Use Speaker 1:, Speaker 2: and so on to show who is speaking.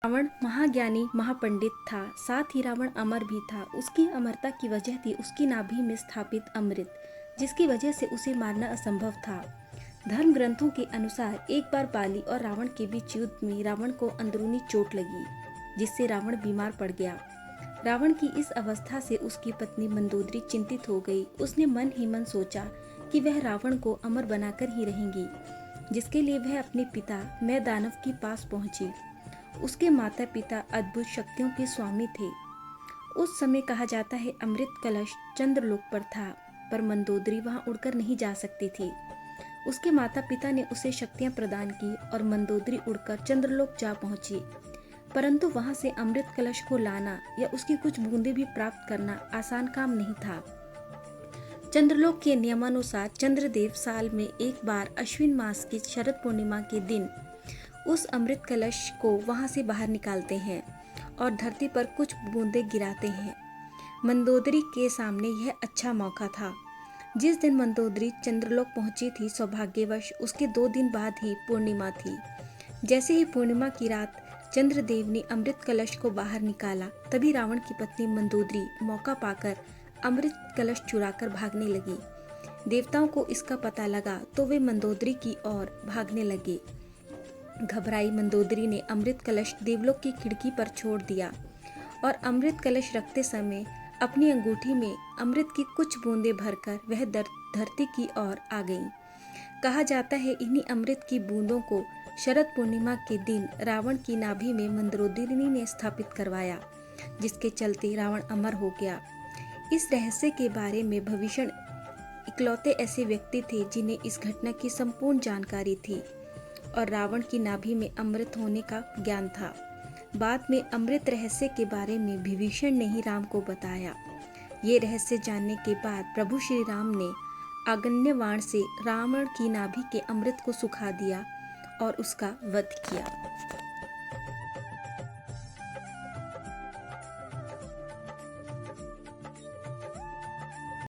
Speaker 1: रावण महाज्ञानी महापंडित था, साथ ही रावण अमर भी था। उसकी अमरता की वजह थी उसकी नाभि में स्थापित अमृत, जिसकी वजह से उसे मारना असंभव था। धर्म ग्रंथों के अनुसार एक बार बाली और रावण के बीच युद्ध में रावण को अंदरूनी चोट लगी, जिससे रावण बीमार पड़ गया। रावण की इस अवस्था से उसकी पत्नी मंदोदरी चिंतित हो गई। उसने मन ही मन सोचा कि वह रावण को अमर बनाकर ही रहेंगी, जिसके लिए वह अपने पिता मैदानव के पास पहुंची। उसके माता पिता अद्भुत शक्तियों के स्वामी थे। उस समय कहा जाता है अमृत कलश चंद्रलोक पर था, पर मंदोदरी वहां उड़कर नहीं जा सकती थी। उसके माता पिता ने उसे शक्तियां प्रदान की और मंदोदरी उड़कर चंद्रलोक जा पहुंची। परंतु वहां से अमृत कलश को लाना या उसकी कुछ बूंदें भी प्राप्त करना आसान काम नहीं था। चंद्रलोक के नियमानुसार चंद्रदेव साल में एक बार अश्विन मास की शरद पूर्णिमा के दिन उस अमृत कलश को वहां से बाहर निकालते हैं और धरती पर कुछ बूंदें गिराते हैं। मंदोदरी के सामने यह अच्छा मौका था। जिस दिन मंदोदरी चंद्रलोक पहुंची थी, सौभाग्यवश उसके 2 दिन बाद ही पूर्णिमा थी। जैसे ही पूर्णिमा की रात चंद्रदेव ने अमृत कलश को बाहर निकाला, तभी रावण की पत्नी मंदोदरी मौका पाकर अमृत कलश चुराकर भागने लगी। देवताओं को इसका पता लगा तो वे मंदोदरी की ओर भागने लगे। घबराई मंदोदरी ने अमृत कलश देवलोक की खिड़की पर छोड़ दिया और अमृत कलश रखते समय अपनी अंगूठी में अमृत की कुछ बूंदें भरकर वह धरती की ओर आ गईं। कहा जाता है इन्हीं अमृत की बूंदों को शरद पूर्णिमा के दिन रावण की नाभि में मंदोदरी ने स्थापित करवाया, जिसके चलते रावण अमर हो गया। इस रहस्य के बारे में भविष्य इकलौते ऐसे व्यक्ति थे जिन्हें इस घटना की संपूर्ण जानकारी थी और रावण की नाभि में अमृत होने का ज्ञान था। बाद में अमृत रहस्य के बारे में विभीषण ने ही राम को बताया। ये रहस्य जानने के बाद प्रभु श्री राम ने आग्नेय बाण से रावण की नाभि के अमृत को सुखा दिया और उसका वध किया।